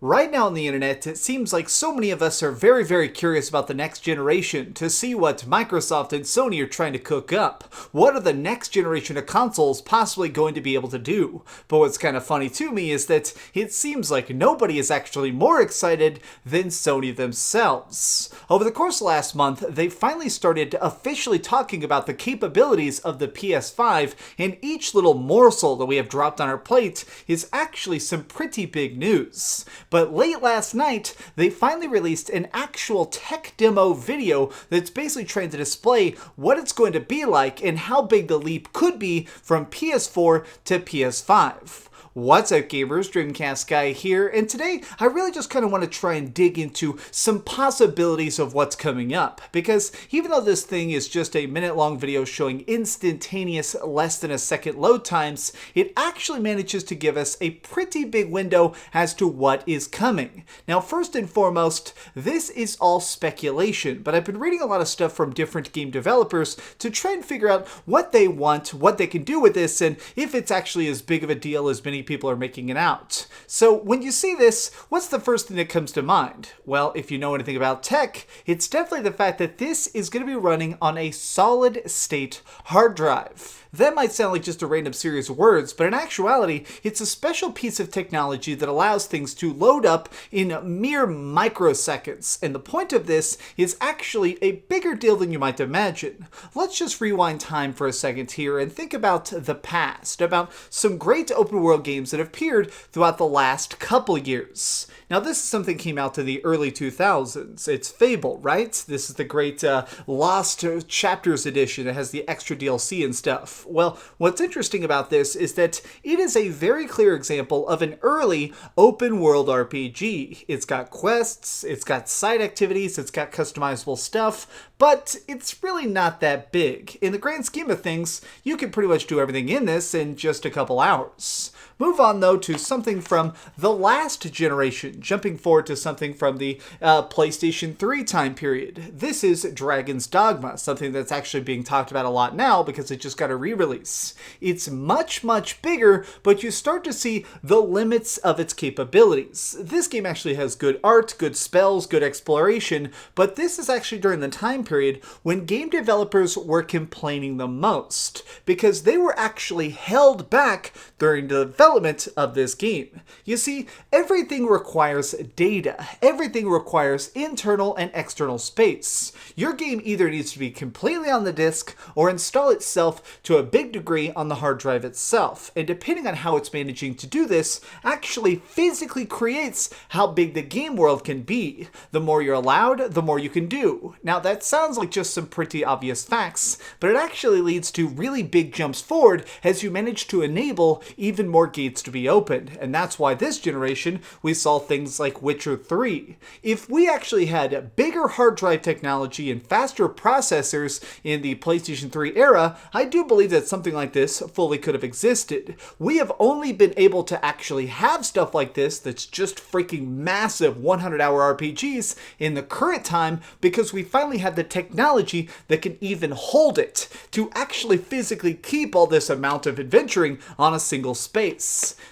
Right now on the internet, it seems like so many of us are very curious about the next generation to see what Microsoft and Sony are trying to cook up. What are the next generation of consoles possibly going to be able to do? But what's kind of funny to me is that it seems like nobody is actually more excited than Sony themselves. Over the course of last month, they finally started officially talking about the capabilities of the PS5, and each little morsel that we have dropped on our plate is actually some pretty big news. But late last night, they finally released an actual tech demo video that's basically trying to display what it's going to be like and how big the leap could be from PS4 to PS5. What's up gamers, DreamcastGuy here, and today I really just kind of want to try and dig into some possibilities of what's coming up, because even though this thing is just a minute-long video showing instantaneous less than a second load times, it actually manages to give us a pretty big window as to what is coming. Now first and foremost, this is all speculation, but I've been reading a lot of stuff from different game developers to try and figure out what they want, what they can do with this, and if it's actually as big of a deal as many people are making it out. So when you see this, what's the first thing that comes to mind? Well, if you know anything about tech, it's definitely the fact that this is going to be running on a solid state hard drive. That might sound like just a random series of words, but in actuality, it's a special piece of technology that allows things to load up in mere microseconds. And the point of this is actually a bigger deal than you might imagine. Let's just rewind time for a second here and think about the past, about some great open world games that have appeared throughout the last couple years. Now this is something that came out in the early 2000s. It's Fable, right? This is the great Lost Chapters edition that has the extra DLC and stuff. Well, what's interesting about this is that it is a very clear example of an early open world RPG. It's got quests, it's got side activities, it's got customizable stuff, but it's really not that big. In the grand scheme of things, you can pretty much do everything in this in just a couple hours. Move on though to something from the last generation, jumping forward to something from the PlayStation 3 time period. This is Dragon's Dogma, something that's actually being talked about a lot now because it just got a re-release. It's much bigger, but you start to see the limits of its capabilities. This game actually has good art, good spells, good exploration, but this is actually during the time period when game developers were complaining the most, because they were actually held back during the development of this game. You see, everything requires data. Everything requires internal and external space. Your game either needs to be completely on the disk or install itself to a big degree on the hard drive itself. And depending on how it's managing to do this, actually physically creates how big the game world can be. The more you're allowed, the more you can do. Now that sounds like just some pretty obvious facts, but it actually leads to really big jumps forward as you manage to enable even more gates to be opened. And that's why this generation we saw things like Witcher 3. If we actually had bigger hard drive technology and faster processors in the PlayStation 3 era, I do believe that something like this fully could have existed. We have only been able to actually have stuff like this that's just freaking massive 100-hour RPGs in the current time because we finally have the technology that can even hold it to actually physically keep all this amount of adventuring on a single space.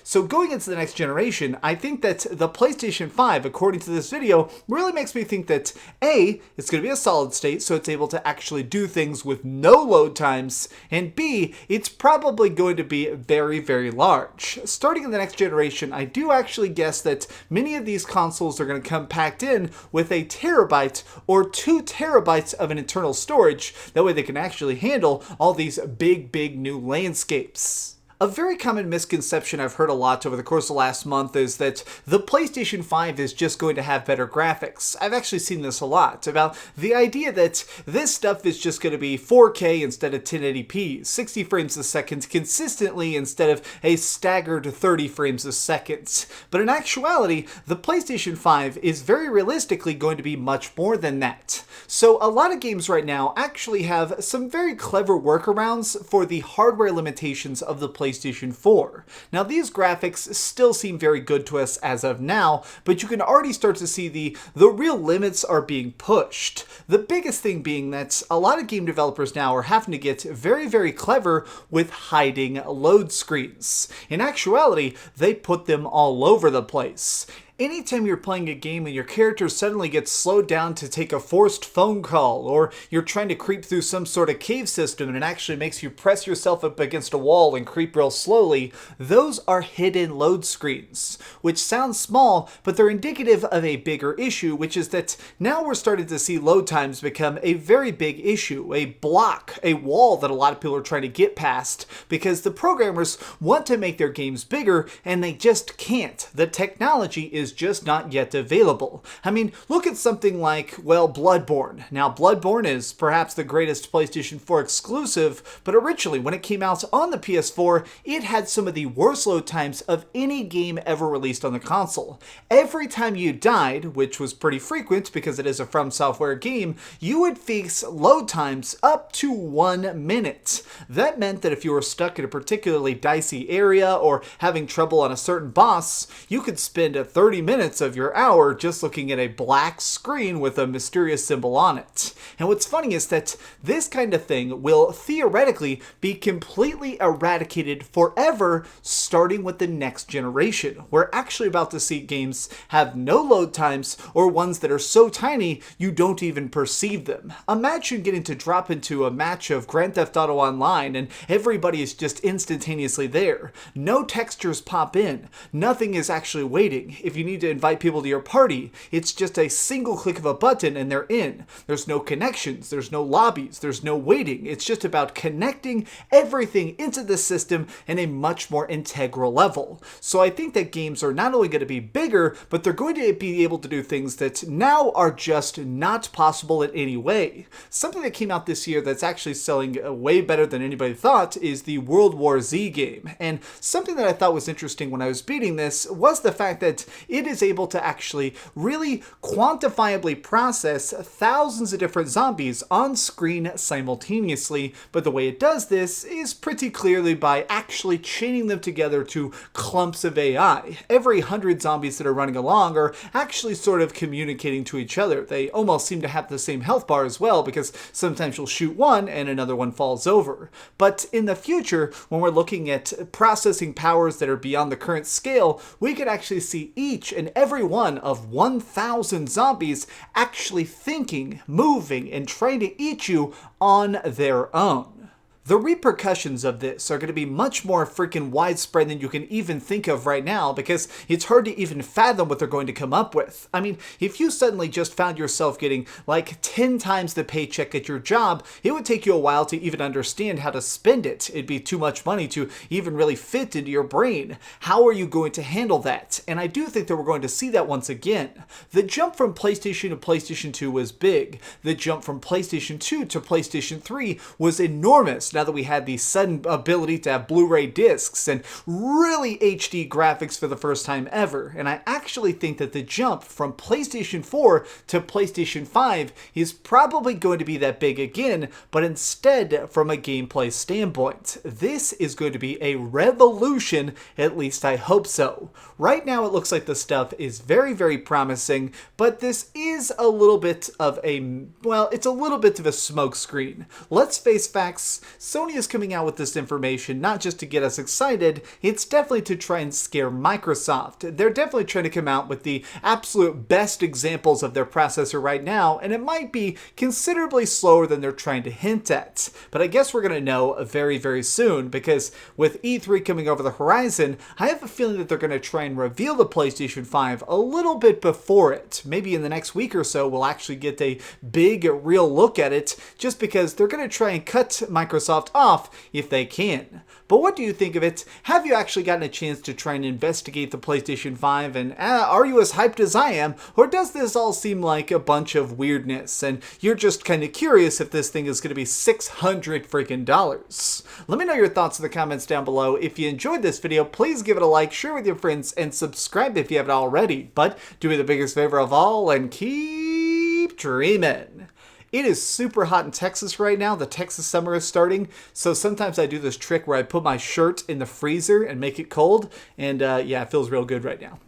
So going into the next generation, I think that the PlayStation 5, according to this video, really makes me think that A, it's going to be a solid state, so it's able to actually do things with no load times, and B, it's probably going to be very large. Starting in the next generation, I do actually guess that many of these consoles are going to come packed in with a terabyte or 2 terabytes of an internal storage. That way they can actually handle all these big new landscapes. A very common misconception I've heard a lot over the course of the last month is that the PlayStation 5 is just going to have better graphics. I've actually seen this a lot, about the idea that this stuff is just going to be 4K instead of 1080p, 60 frames a second consistently instead of a staggered 30 frames a second. But in actuality, the PlayStation 5 is very realistically going to be much more than that. So a lot of games right now actually have some very clever workarounds for the hardware limitations of the PlayStation 4. Now these graphics still seem very good to us as of now, but you can already start to see the real limits are being pushed. The biggest thing being that a lot of game developers now are having to get very clever with hiding load screens. In actuality, they put them all over the place. Anytime you're playing a game and your character suddenly gets slowed down to take a forced phone call, or you're trying to creep through some sort of cave system and it actually makes you press yourself up against a wall and creep real slowly, those are hidden load screens, which sounds small, but they're indicative of a bigger issue, which is that now we're starting to see load times become a very big issue, a block, a wall that a lot of people are trying to get past, because the programmers want to make their games bigger and they just can't. The technology is just not yet available. I mean, look at something like, well, Blood-Borne. Now, Blood-Borne is perhaps the greatest PlayStation 4 exclusive, but originally when it came out on the PS4, it had some of the worst load times of any game ever released on the console. Every time you died, which was pretty frequent because it is a From Software game, you would face load times up to 1 minute. That meant that if you were stuck in a particularly dicey area or having trouble on a certain boss, you could spend 30 minutes of your hour just looking at a black screen with a mysterious symbol on it. And what's funny is that this kind of thing will theoretically be completely eradicated forever, starting with the next generation. We're actually about to see games have no load times, or ones that are so tiny you don't even perceive them. Imagine getting to drop into a match of Grand Theft Auto Online and everybody is just instantaneously there. No textures pop in. Nothing is actually waiting. If you need to invite people to your party, it's just a single click of a button and they're in. There's no connections, there's no lobbies, there's no waiting. It's just about connecting everything into the system in a much more integral level. So I think that games are not only going to be bigger, but they're going to be able to do things that now are just not possible in any way. Something that came out this year that's actually selling way better than anybody thought is the World War Z game. And something that I thought was interesting when I was beating this was the fact that it is able to actually really quantifiably process thousands of different zombies on screen simultaneously, but the way it does this is pretty clearly by actually chaining them together to clumps of AI. Every 100 zombies that are running along are actually sort of communicating to each other. They almost seem to have the same health bar as well, because sometimes you'll shoot one and another one falls over. But in the future, when we're looking at processing powers that are beyond the current scale, we could actually see each and every one of 1,000 zombies actually thinking, moving, and trying to eat you on their own. The repercussions of this are going to be much more freaking widespread than you can even think of right now, because it's hard to even fathom what they're going to come up with. I mean, if you suddenly just found yourself getting like 10 times the paycheck at your job, it would take you a while to even understand how to spend it. It'd be too much money to even really fit into your brain. How are you going to handle that? And I do think that we're going to see that once again. The jump from PlayStation to PlayStation 2 was big. The jump from PlayStation 2 to PlayStation 3 was enormous. Now that we had the sudden ability to have Blu-ray discs and really HD graphics for the first time ever. And I actually think that the jump from PlayStation 4 to PlayStation 5 is probably going to be that big again, but instead from a gameplay standpoint. This is going to be a revolution, at least I hope so. Right now it looks like the stuff is very, very promising, but this is a little bit of a, well, it's a little bit of a smokescreen. Let's face facts. Sony is coming out with this information not just to get us excited, it's definitely to try and scare Microsoft. They're definitely trying to come out with the absolute best examples of their processor right now, and it might be considerably slower than they're trying to hint at. But I guess we're going to know very, very soon, because with E3 coming over the horizon, I have a feeling that they're going to try and reveal the PlayStation 5 a little bit before it. Maybe in the next week or so, we'll actually get a big, real look at it, just because they're going to try and cut Microsoft off if they can. But what do you think of it? Have you actually gotten a chance to try and investigate the PlayStation 5, and are you as hyped as I am, or does this all seem like a bunch of weirdness and you're just kind of curious if this thing is going to be $600 freaking dollars? Let me know your thoughts in the comments down below. If you enjoyed this video, please give it a like, share with your friends, and subscribe if you haven't already. But do me the biggest favor of all and keep dreaming. It is super hot in Texas right now. The Texas summer is starting, so sometimes I do this trick where I put my shirt in the freezer and make it cold, and yeah, it feels real good right now.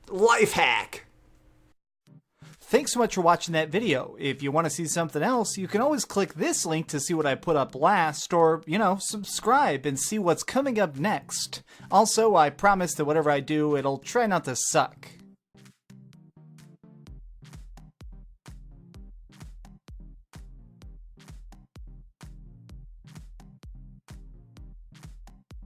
Life hack! Thanks so much for watching that video. If you want to see something else, you can always click this link to see what I put up last, or, you know, subscribe and see what's coming up next. Also, I promise that whatever I do, it'll try not to suck.